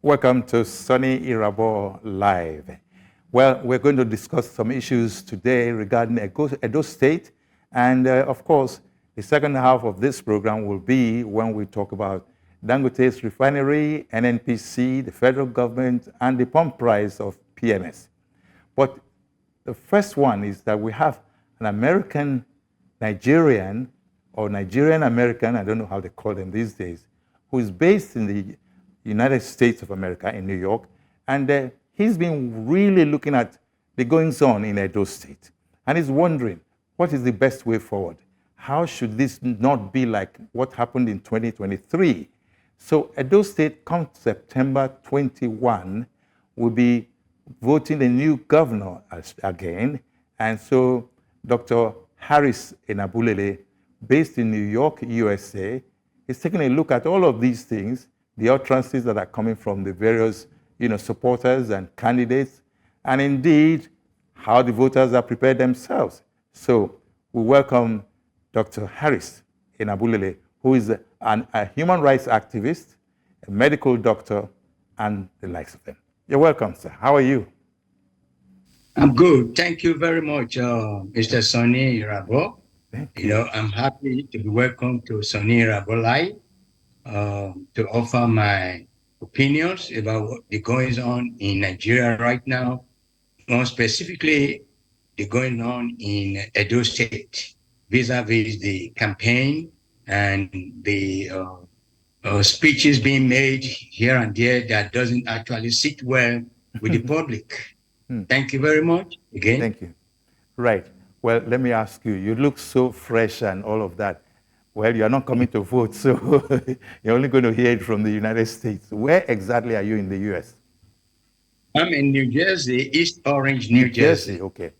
Welcome to Soni Irabor Live. Well, we're going to discuss some issues today regarding Edo State. And of course, the second half of this program will be when we talk about Dangote's refinery, NNPC, the federal government, and the pump price of PMS. But the first one is that we have an American Nigerian, or Nigerian American, I don't know how they call them these days, who is based in the United States of America in New York, and he's been really looking at the goings-on in Edo State, and he's wondering, what is the best way forward? How should this not be like what happened in 2023? So Edo State, come September 21, will be voting a new governor again, and so Dr. Harris Enabulele, based in New York, USA, is taking a look at all of these things, the utterances that are coming from the various supporters and candidates, and indeed how the voters are prepared themselves. So we welcome Dr. Harris Enabulele, who is a human rights activist, a medical doctor, and the likes of them. You're welcome, sir. How are you? I'm good. Thank you very much, Mr. Soni Irabor. I'm happy to be welcome to Soni Irabor Live. To offer my opinions about what is going on in Nigeria right now, more specifically, the going on in Edo State, vis-a-vis the campaign and the speeches being made here and there that doesn't actually sit well with the public. Thank you very much again. Thank you. Right. Well, let me ask you, you look so fresh and all of that. Well, you're not coming to vote, so you're only going to hear it from the United States. Where exactly are you in the U.S.? I'm in New Jersey, East Orange, New Jersey. Okay.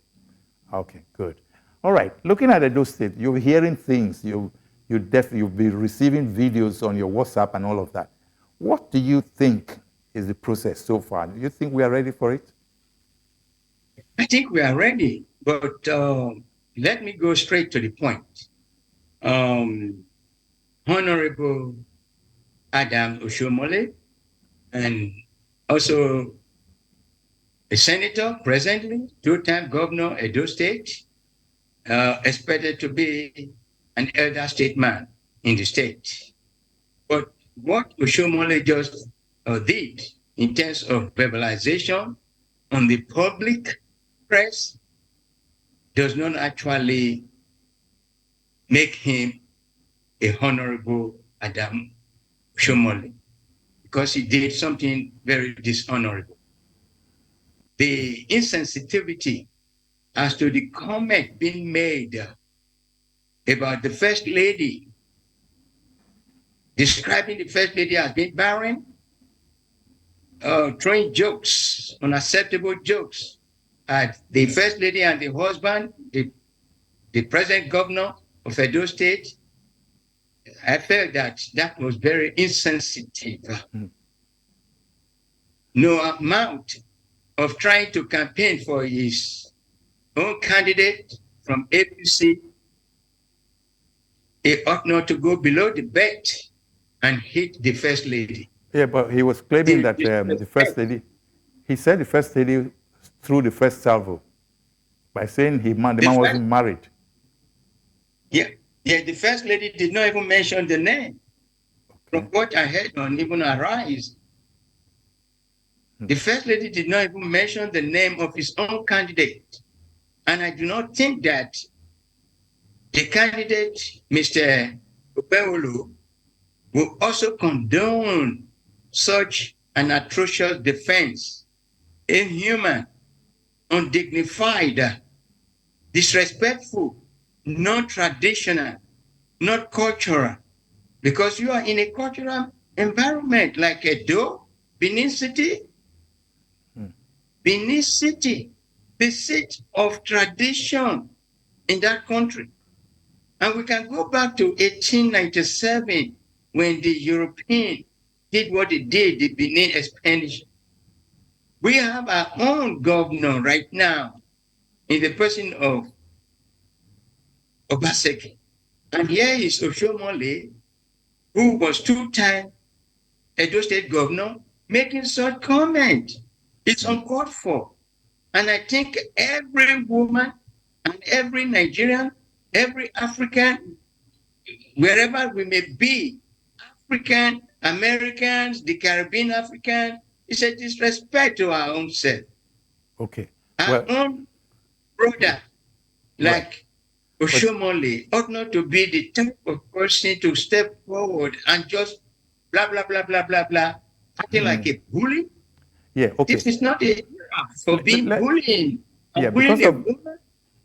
Okay, good. All right. Looking at Edo State, you're hearing things. You'll be receiving videos on your WhatsApp and all of that. What do you think is the process so far? Do you think we are ready for it? I think we are ready, but let me go straight to the point. Honorable Adam Oshomole, and also a senator presently, two-time governor Edo State, expected to be an elder statesman in the state. But what Oshomole just did in terms of verbalization on the public press does not actually make him a honorable Adam Oshomole, because he did something very dishonorable. The insensitivity as to the comment being made about the First Lady, describing the First Lady as being barren, throwing jokes, unacceptable jokes at the First Lady and the husband, the present governor of Edo State. I felt that was very insensitive. No amount of trying to campaign for his own candidate from APC, he ought not to go below the belt and hit the First Lady. Yeah, but he was claiming that the First Lady, he said the First Lady threw the first salvo by saying the man wasn't married. Yeah, the First Lady did not even mention the name. Okay. From what I heard on Even Arise, the First Lady did not even mention the name of his own candidate. And I do not think that the candidate, Mr. Opeolu, will also condone such an atrocious defense, inhuman, undignified, disrespectful, non-traditional, not cultural, because you are in a cultural environment like Edo, Benin City. Benin City, the seat of tradition in that country. And we can go back to 1897 when the European did what they did, the Benin expansion. We have our own governor right now in the person of Obaseki. And here is Oshomole, who was two-time Edo State governor, making such comment. It's uncalled for. And I think every woman and every Nigerian, every African, wherever we may be, African, Americans, the Caribbean African, it's a disrespect to our own self. Okay. Our Well, own brother, right. like Oshomole, ought not to be the type of person to step forward and just blah, blah, blah, blah, blah, blah, acting like a bully. Yeah, okay. This is not a era for Let- let- being let- bullying. yeah, And bullying a woman,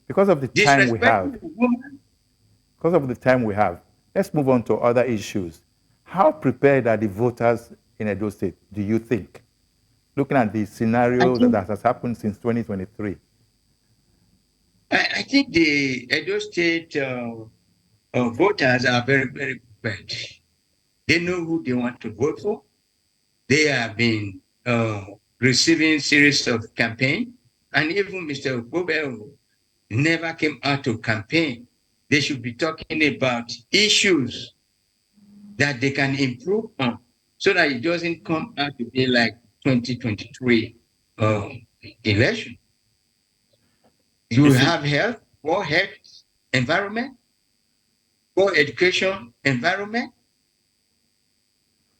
because of the time we have, disrespecting a woman. because of the time we have, let's move on to other issues. How prepared are the voters in Edo State, do you think? Looking at the I scenario think that has happened since 2023. I think the Edo State voters are very, very prepared. They know who they want to vote for. They have been receiving series of campaign, and even Mr. Okobel never came out to campaign. They should be talking about issues that they can improve on, so that it doesn't come out to be like 2023 election. You Is it, have health, poor health, environment, poor education, environment,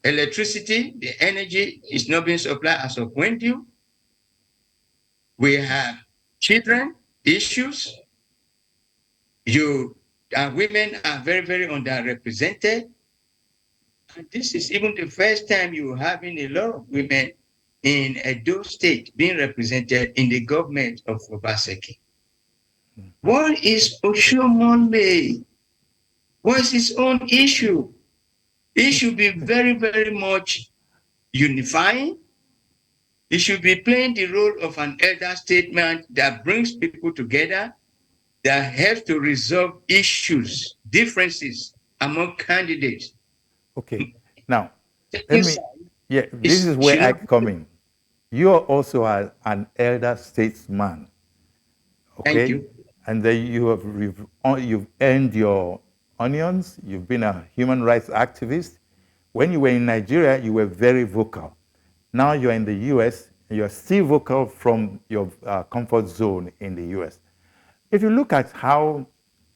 electricity, the energy is not being supplied as of when due. We have children issues. Women are very, very underrepresented. And this is even the first time you're having a lot of women in Edo State being represented in the government of Obaseki. What is Oshomole? What is his own issue? It should be very, very much unifying. It should be playing the role of an elder statesman that brings people together, that helps to resolve issues, differences among candidates. okay. Now, let This me, yeah, this is where should I not. come in. You are also an elder statesman, Thank okay? you. And then you've earned your onions. You've been a human rights activist. When you were in Nigeria, you were very vocal. Now you're in the US, and you're still vocal from your comfort zone in the US. If you look at how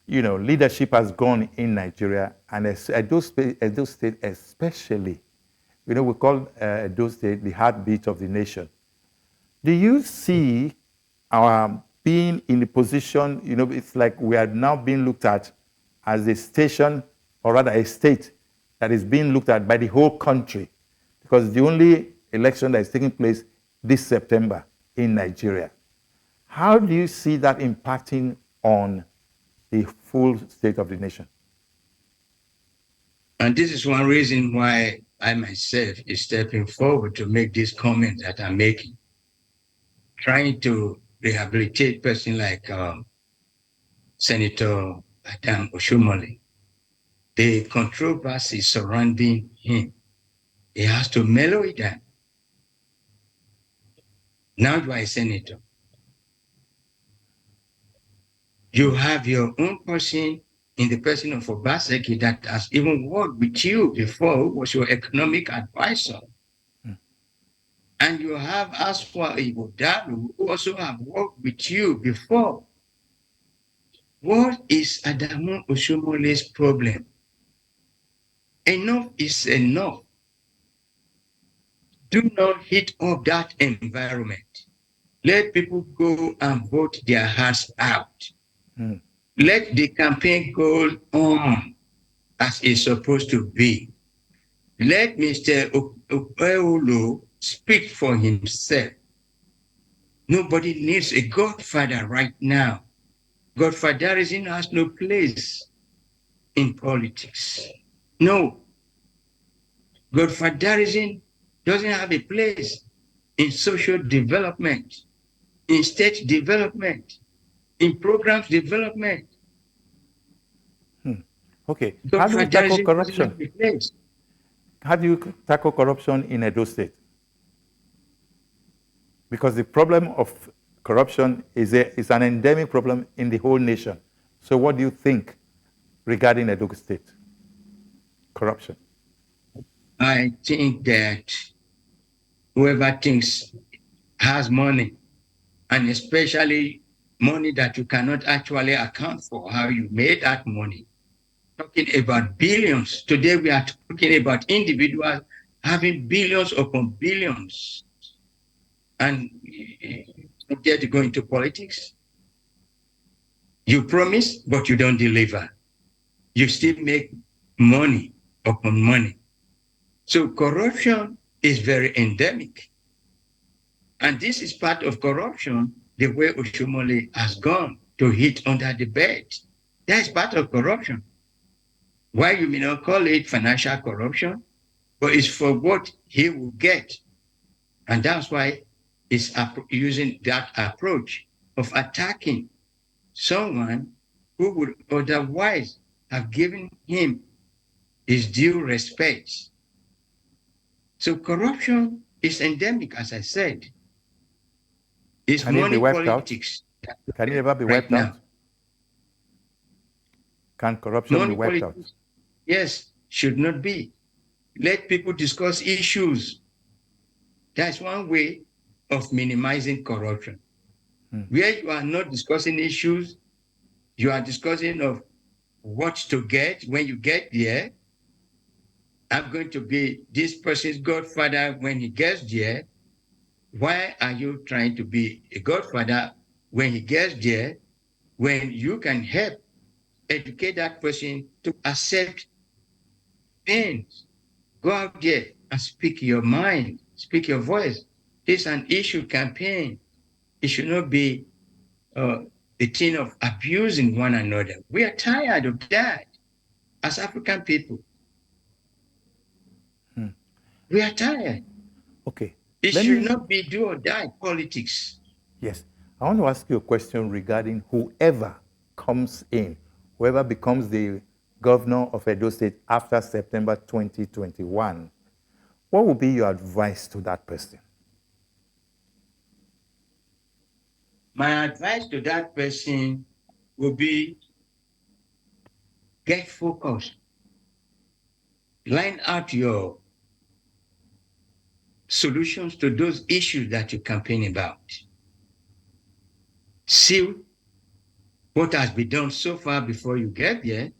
leadership has gone in Nigeria, and Edo State especially, we call Edo State the heartbeat of the nation. Do you see our being in the position, it's like we are now being looked at as a station, or rather a state, that is being looked at by the whole country? Because the only election that is taking place this September in Nigeria. How do you see that impacting on the full state of the nation? And this is one reason why I myself is stepping forward to make these comments that I'm making, trying to rehabilitate person like Senator Adam Oshomole. The controversy surrounding him, he has to mellow it down. Now you are a senator. You have your own person in the person of Obaseki that has even worked with you before, who was your economic advisor. And you have Aswa Ibodalu, who also have worked with you before. What is Adamu Oshomole's problem? Enough is enough. Do not hit up that environment. Let people go and vote their hearts out. Let the campaign go on as it's supposed to be. Let Mr. Opeolo speak for himself. Nobody needs a godfather right now. Godfatherism has no place in politics. No. Godfatherism doesn't have a place in social development, in state development, in programs development. Okay. How do we tackle Godfatherism doesn't have corruption? a place. How do you tackle corruption in Edo State? Because the problem of corruption is an endemic problem in the whole nation. So what do you think regarding Edo State? Corruption. I think that whoever thinks has money, and especially money that you cannot actually account for how you made that money. Talking about billions. Today we are talking about individuals having billions upon billions. And you get to go into politics. You promise, but you don't deliver. You still make money upon money. So corruption is very endemic. And this is part of corruption, the way Oshomole has gone to hit under the bed. That is part of corruption. Why you may not call it financial corruption, but it's for what he will get. And that's why it's using that approach of attacking someone who would otherwise have given him his due respect. So corruption is endemic, as I said. It's Can it be money wiped out? politics. Can it ever be right wiped now. out? Can corruption Money be wiped politics, out? yes, should not be. Let people discuss issues. That's one way of minimizing corruption. Where you are not discussing issues, you are discussing of what to get when you get there. I'm going to be this person's godfather when he gets there. Why are you trying to be a godfather when he gets there, when you can help educate that person to accept things? Go out there and speak your mind, speak your voice. This is an issue campaign. It should not be the thing of abusing one another. We are tired of that as African people. We are tired. Okay. It should not be do or die politics. Yes. I want to ask you a question regarding whoever comes in, whoever becomes the governor of Edo State after September 2021. What would be your advice to that person? My advice to that person would be get focused. Line out your solutions to those issues that you campaign about. See what has been done so far before you get there.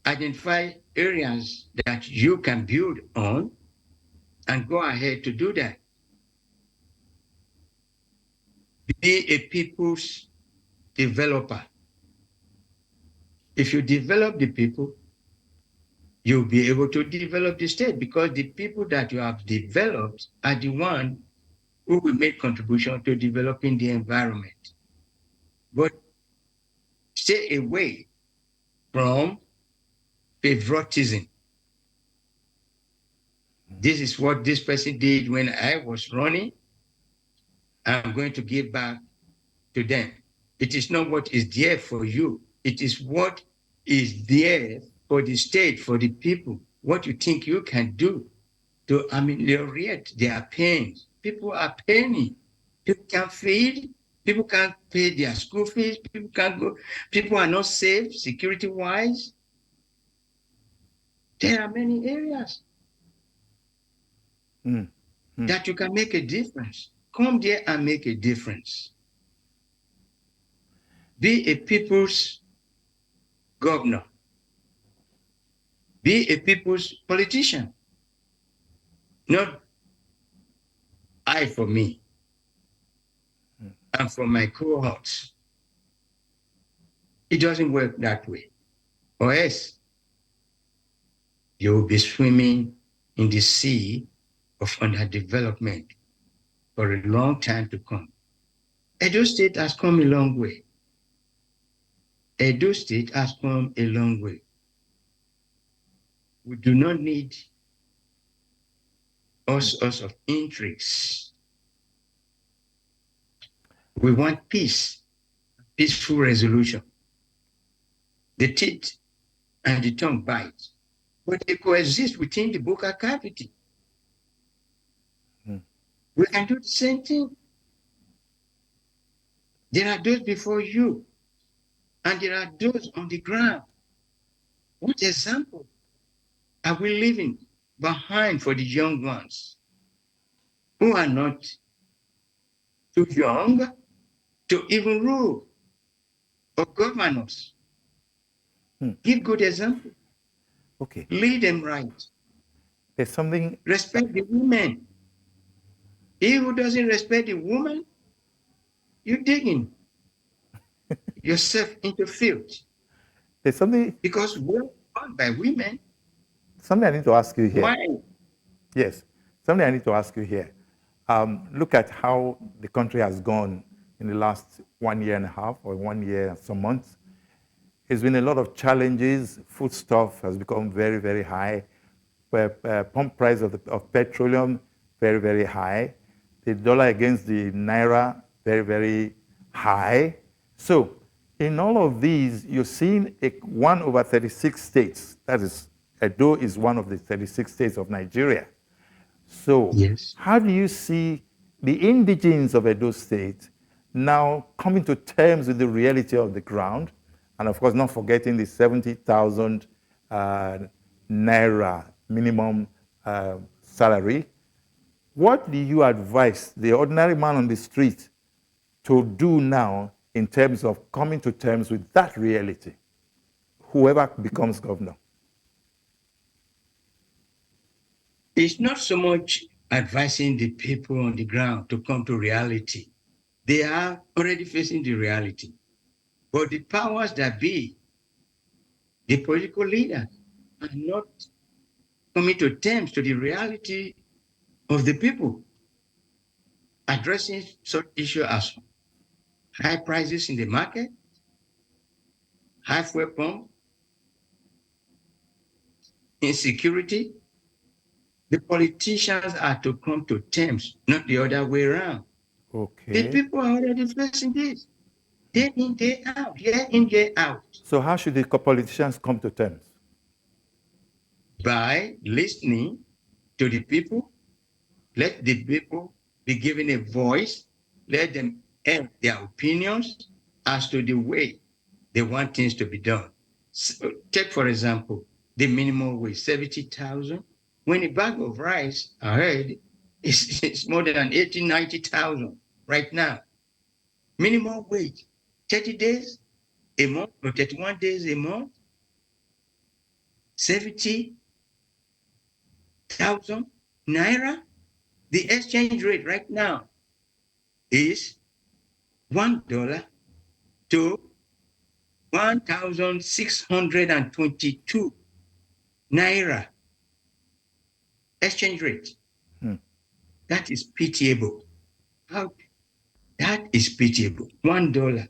Identify areas that you can build on and go ahead to do that. Be a people's developer. If you develop the people, you'll be able to develop the state, because the people that you have developed are the ones who will make contribution to developing the environment. But stay away from favoritism. This is what this person did when I was running. I'm going to give back to them. It is not what is there for you. It is what is there for the state, for the people, what you think you can do to ameliorate their pains. People are paying. People can't feed. People can't pay their school fees. People can't go. People are not safe security-wise. There are many areas that you can make a difference. Come there and make a difference. Be a people's governor. Be a people's politician. Not I for me and for my cohorts. It doesn't work that way. Or else you will be swimming in the sea of underdevelopment for a long time to come. Edo State has come a long way. Edo State has come a long way. We do not need all sorts of intrigues. We want peace, peaceful resolution. The teeth and the tongue bite, but they coexist within the vocal cavity. We can do the same thing. There are those before you, and there are those on the ground. What example are we leaving behind for the young ones? who are not too young to even rule or govern us. Give good example. Okay. Lead them right. There's something. Respect the women. He who doesn't respect the woman, you're digging yourself into filth. There's something. Because we're owned by women. Something I need to ask you here. Why? Yes. Something I need to ask you here. Look at how the country has gone in the last 1 year and a half or 1 year and some months. There's been a lot of challenges. Foodstuff has become very, very high. Pump price of petroleum, very, very high. The dollar against the naira, very, very high. So in all of these, you're seeing 1/36 states. That is, Edo is one of the 36 states of Nigeria. So yes. How do you see the indigenes of Edo State now coming to terms with the reality of the ground? And of course, not forgetting the 70,000 naira minimum salary. What do you advise the ordinary man on the street to do now in terms of coming to terms with that reality, whoever becomes governor? It's not so much advising the people on the ground to come to reality. They are already facing the reality. But the powers that be, the political leaders, are not coming to terms to the reality of the people, addressing such issues as high prices in the market, high fuel pump, insecurity. The politicians are to come to terms, not the other way around. Okay. The people are already facing this. Day in, day out, year in, year out. So how should the politicians come to terms? By listening to the people. Let the people be given a voice. Let them air their opinions as to the way they want things to be done. So, take, for example, the minimum wage, 70,000. When a bag of rice, I heard, is more than 80,000, 90,000 right now. Minimum wage, 30 days a month or 31 days a month, 70,000 naira. The exchange rate right now is $1 to 1,622 naira. Exchange rate. That is pitiable. How? That is pitiable. $1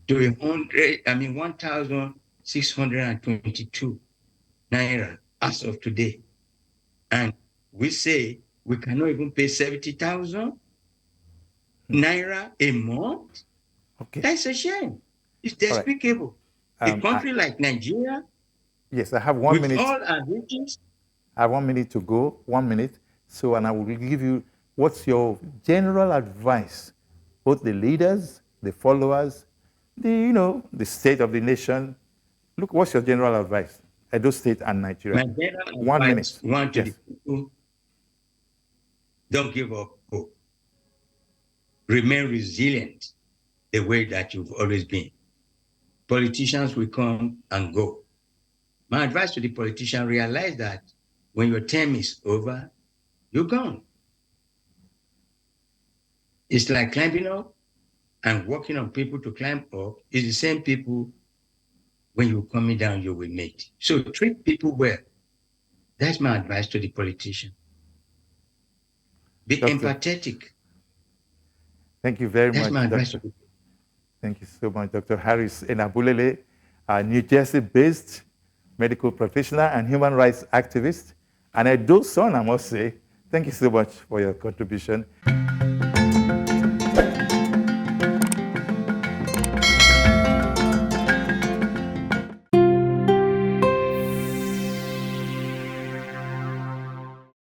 to 1,622 naira as of today. And we say we cannot even pay 70,000 naira a month. Okay. That's a shame. It's despicable. A country like Nigeria. Yes, I have 1 minute. With all our riches. I have 1 minute to go. 1 minute. So, and I will give you what's your general advice, both the leaders, the followers, the state of the nation. Look, what's your general advice? Edo State and Nigeria. My general 1 advice minute. To the people, don't give up hope. Remain resilient the way that you've always been. Politicians will come and go. My advice to the politician, realize that when your term is over, you're gone. It's like climbing up and working on people to climb up. It's the same people when you're coming down, you will meet. So treat people well. That's my advice to the politician. Be empathetic. Thank you very That's much. My advice. Thank you so much, Dr. Harris Enabulele, a New Jersey-based medical practitioner and human rights activist. And Edo's son, I must say. Thank you so much for your contribution.